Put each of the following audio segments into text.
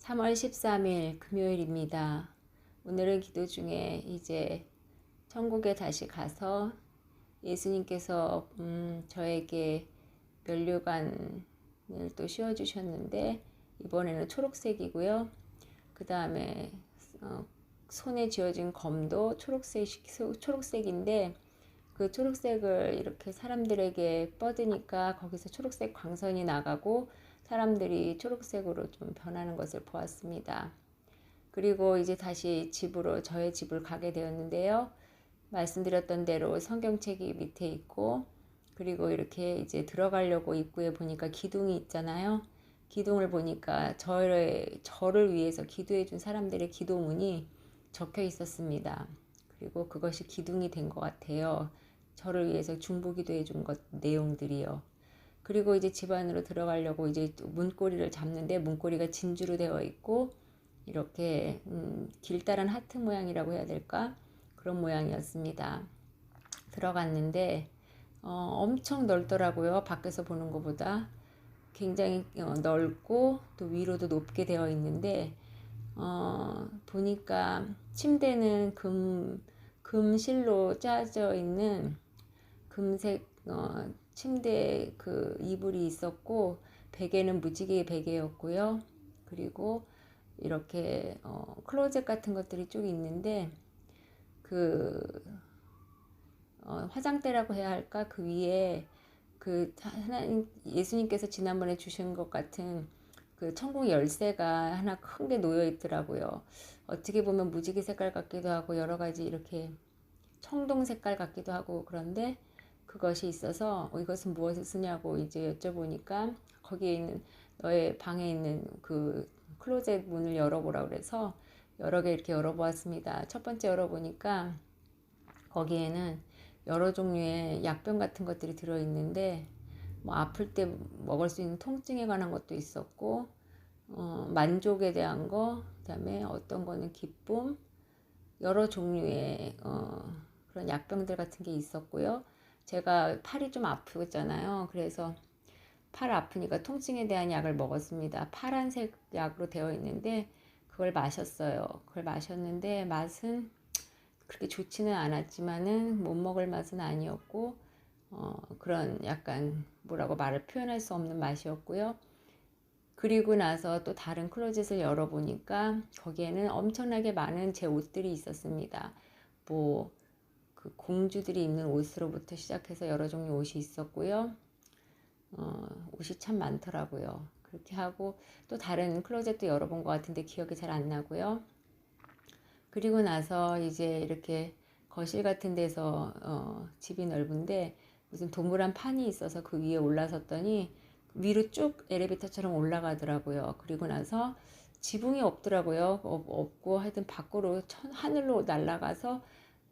3월 13일 금요일입니다. 오늘은 기도 중에 이제 천국에 다시 가서 예수님께서 저에게 면류관을 또 씌워주셨는데 이번에는 초록색이고요. 그 다음에 손에 쥐어진 검도 초록색인데 그 초록색을 이렇게 사람들에게 뻗으니까 거기서 초록색 광선이 나가고 사람들이 초록색으로 좀 변하는 것을 보았습니다. 그리고 이제 다시 저의 집을 가게 되었는데요. 말씀드렸던 대로 성경책이 밑에 있고, 그리고 이렇게 이제 들어가려고 입구에 보니까 기둥이 있잖아요. 기둥을 보니까 저를 위해서 기도해 준 사람들의 기도문이 적혀 있었습니다. 그리고 그것이 기둥이 된 것 같아요. 저를 위해서 중보기도해 준 내용들이요. 그리고 이제 집 안으로 들어가려고 이제 문고리를 잡는데 문고리가 진주로 되어 있고 이렇게 길다란 하트 모양이라고 해야 될까? 그런 모양이었습니다. 들어갔는데 엄청 넓더라고요. 밖에서 보는 것보다 굉장히 넓고 또 위로도 높게 되어 있는데 보니까 침대는 금실로 짜져 있는 금색 침대 그 이불이 있었고 베개는 무지개 베개였고요. 그리고 이렇게 클로젯 같은 것들이 쭉 있는데 그 화장대라고 해야 할까? 그 위에 그 하나님 예수님께서 지난번에 주신 것 같은 그 천국 열쇠가 하나 큰 게 놓여 있더라고요. 어떻게 보면 무지개 색깔 같기도 하고 여러 가지 이렇게 청동 색깔 같기도 하고 그런데 그것이 있어서 이것은 무엇을 쓰냐고 이제 여쭤보니까 거기에 있는 너의 방에 있는 그 클로젯 문을 열어보라 그래서 여러 개 이렇게 열어보았습니다. 첫 번째 열어보니까 거기에는 여러 종류의 약병 같은 것들이 들어있는데 뭐 아플 때 먹을 수 있는 통증에 관한 것도 있었고 만족에 대한 거, 그다음에 어떤 거는 기쁨, 여러 종류의 그런 약병들 같은 게 있었고요. 제가 팔이 좀 아프잖아요. 그래서 팔 아프니까 통증에 대한 약을 먹었습니다. 파란색 약으로 되어 있는데 그걸 마셨어요. 그걸 마셨는데 맛은 그렇게 좋지는 않았지만은 못 먹을 맛은 아니었고 그런 약간 뭐라고 말을 표현할 수 없는 맛이었고요. 그리고 나서 또 다른 클로젯을 열어보니까 거기에는 엄청나게 많은 제 옷들이 있었습니다. 뭐 그 공주들이 입는 옷으로부터 시작해서 여러 종류 옷이 있었고요. 옷이 참 많더라고요. 그렇게 하고 또 다른 클로젯도 열어본 것 같은데 기억이 잘 안 나고요. 그리고 나서 이제 이렇게 거실 같은 데서 집이 넓은데 무슨 동그란 판이 있어서 그 위에 올라섰더니 위로 쭉 엘리베이터처럼 올라가더라고요. 그리고 나서 지붕이 없더라고요. 없고 하여튼 밖으로 하늘로 날아가서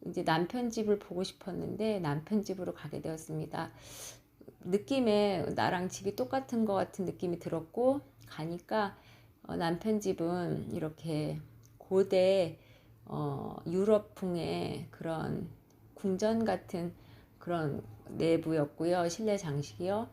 이제 남편 집을 보고 싶었는데 남편 집으로 가게 되었습니다. 느낌에 나랑 집이 똑같은 것 같은 느낌이 들었고 가니까 남편 집은 이렇게 고대 유럽풍의 그런 궁전 같은 그런 내부였고요. 실내 장식이요.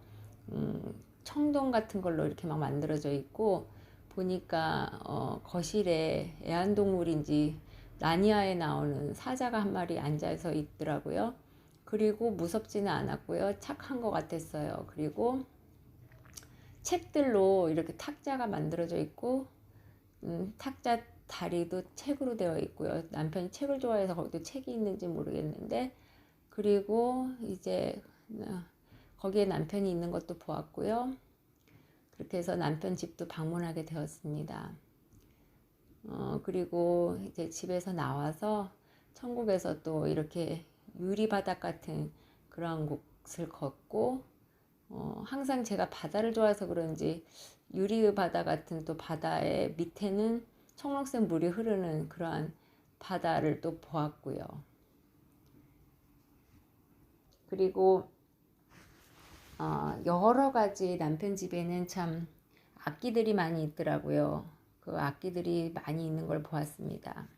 청동 같은 걸로 이렇게 막 만들어져 있고 보니까 거실에 애완동물인지 나니아에 나오는 사자가 한 마리 앉아서 있더라고요. 그리고 무섭지는 않았고요. 착한 것 같았어요. 그리고 책들로 이렇게 탁자가 만들어져 있고 탁자 다리도 책으로 되어 있고요. 남편이 책을 좋아해서 거기도 책이 있는지 모르겠는데 그리고 이제 거기에 남편이 있는 것도 보았고요. 그렇게 해서 남편 집도 방문하게 되었습니다. 그리고 이제 집에서 나와서 천국에서 또 이렇게 유리바닥 같은 그런 곳을 걷고 항상 제가 바다를 좋아해서 그런지 유리바다 같은 또 바다의 밑에는 청록색 물이 흐르는 그러한 바다를 또 보았고요. 그리고 여러 가지 남편 집에는 참 악기들이 많이 있더라고요. 그 악기들이 많이 있는 걸 보았습니다.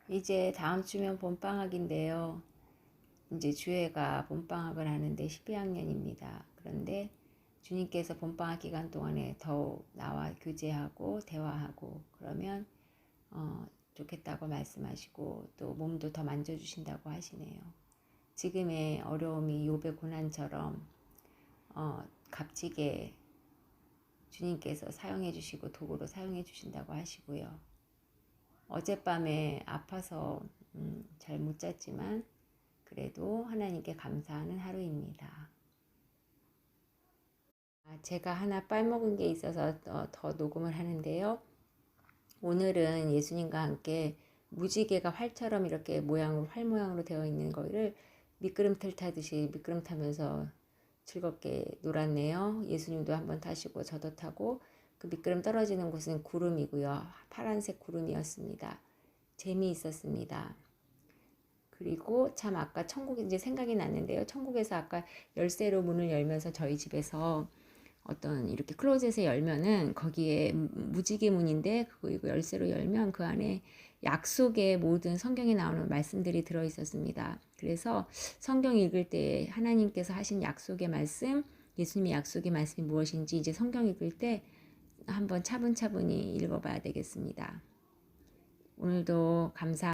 이제 다음 주면 봄방학인데요. 이제 주애가 봄방학을 하는데 12학년입니다. 그런데 주님께서 봄방학 기간 동안에 더욱 나와 하나님과 교제하고 대화하고 그러면 좋겠다고 말씀하시고 또 몸도 더 만져주신다고 하시네요. 지금의 어려움이 욥의 고난처럼 값지게 주님께서 사용해 주시고 도구로 사용해 주신다고 하시고요. 어젯밤에 아파서 잘 못 잤지만 그래도 하나님께 감사하는 하루입니다. 제가 하나 빨먹은 게 있어서 더 녹음을 하는데요. 오늘은 예수님과 함께 무지개가 활처럼 이렇게 활 모양으로 되어 있는 거를 미끄럼틀 타듯이 미끄럼 타면서 즐겁게 놀았네요. 예수님도 한번 타시고 저도 타고 그 미끄럼 떨어지는 곳은 구름이고요. 파란색 구름이었습니다. 재미있었습니다. 그리고 참 아까 천국이 이제 생각이 났는데요. 천국에서 아까 열쇠로 문을 열면서 저희 집에서 어떤 이렇게 클로젯에 열면은 거기에 무지개 문인데 그거 이거 열쇠로 열면 그 안에 약속의 모든 성경에 나오는 말씀들이 들어 있었습니다. 그래서 성경 읽을 때 하나님께서 하신 약속의 말씀, 예수님의 약속의 말씀이 무엇인지 이제 성경 읽을 때 한번 차분차분히 읽어봐야 되겠습니다. 오늘도 감사